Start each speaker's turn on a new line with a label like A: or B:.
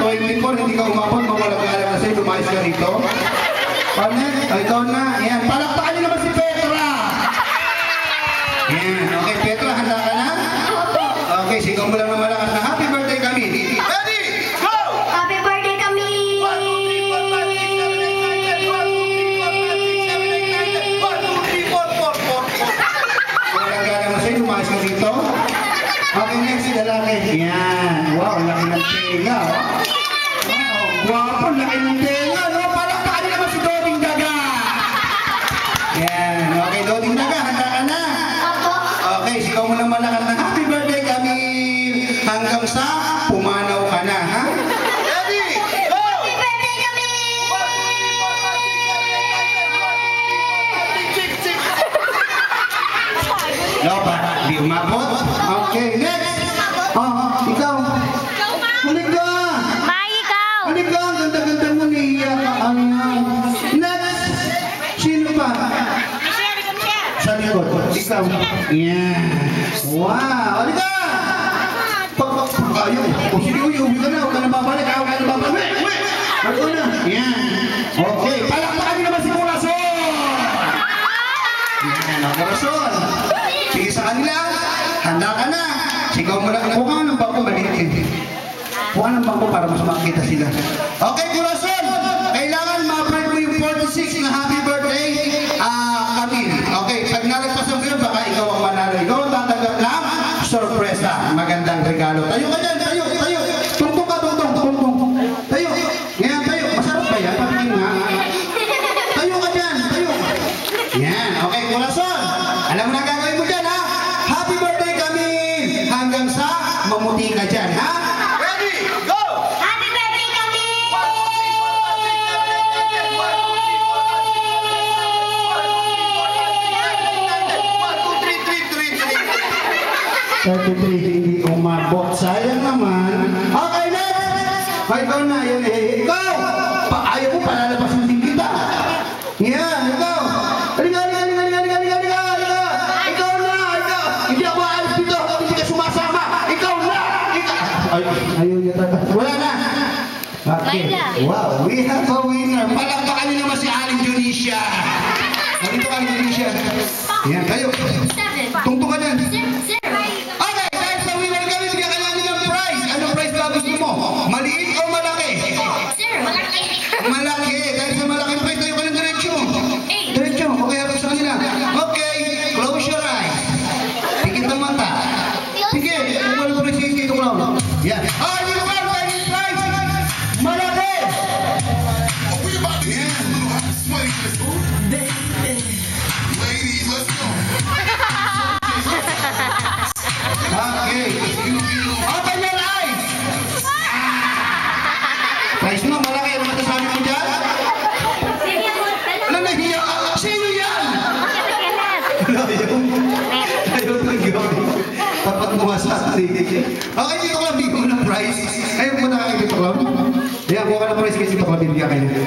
A: 24, hindi ka umabot, mawalang galang na sa'yo, lumayos ka rito. Partner, ikaw na. Yan, palakpakan niyo naman si Petra. Yan, okay, Petra, handa ka na? Okay, sigaw mo lang na malakas na happy birthday kami. Ready, go!
B: Happy birthday kami!
A: 1, 2, 3, 4, 5, 6, 7, 8, 9, 10. 1, 2, 3, 4, 4, 4. Walang galang na sa'yo, lumayos ka rito. Okay, next si lalaki. Yan, wow, laki ng tenga. Wow, guwapo, laki ng tenga, no? Palakpakan niyo naman si Doding Daga. Yan, okay, Doding Daga, handa ka na? Okay, sigaw mo lang malakas na happy birthday kami hanggang sa pumanaw ka na, ha? Ready, go!
B: Happy birthday kami!
A: Lopa, di umabot? Okay, next! Ikaw! Hulig ka!
B: May ikaw!
A: Hulig ka! Ang ganda-ganda mo, niya ka. Next! Sino pa? Sa likod. Ikaw. Yan. Wow! Hulig ka! Ayaw. O sige, uwi ka na. Huwag ka na babalik. Huwag ka na babalik. Huwag ka na. Yan. Okay. Palakpakan niyo naman si Corazon! Yan. Corazon. Sige sa kanila. Handa ka na. Sigaw mo lang. Kuha ka ng bangko. Maliit. Kuha ng bangko para mas makita sila. Okay, Corazon. Kailangan ma-approve mo yung 46 na happy birthday. Camille. Okay. Pag nalagpasan ko yun, baka ikaw ang manalo. Ikaw ang tatanggap ng sorpresa. Magandang regalo. Tayo ka dyan. Tayo. Tayo. Tungtong ka. Tungtong. Tayo. Ngayon, tayo. Masarap ba yan? Patingin nga. Tayo ka dyan. Tayo. Yan. Okay, Corazon. Alam mo na gagawin mo dyan, ha? Happy birthday kami hanggang sa mamuti ka dyan, ha? Ready, go!
B: Happy birthday kami!
A: 33, hindi umabot. Sayang naman. Okay, next! Ikaw na, yun eh. Ikaw! Ayaw mo, palalabasin din kita. Yan, ikaw! Halika! Ikaw na! Hindi ako aalis dito! Hindi ka sumasama! Ikaw na! Ayaw niya talaga. Wala na! Okay. Wow, we have a winner. Palakpakan niyo naman si Aling Junicia. Dito ka, Aling Junicia. Yan, kayo. Tungtong ka dyan. Okay, dahil sa winner kami, bigyan ka namin ng prize. Anong prize ba gusto mo? Maliit o malaki? Malaki. Dahil sa malaking prize, tayo ka ng diretsyo. Diretsyo, okay, harap sa kanila. Okay, close your eyes. Pikit ang mata. Sige, kung walang prize, dito ko lang. Yan. Ah, you want prize? Malaki! Yan.
C: Ladies, let's go.
A: Okay. Open your eyes! Price mo, malaki. Ano matasabi mo dyan? Ano nahiya ka? Sino yan? Ayaw nagyoy. Tapat mo sa sarili. Okay, dito ko lang bigyan mo ng price. Ayaw mo na kayo dito ko lang. Ayan, kuha ka ng price kasi dito ko lang bibigyan kayo.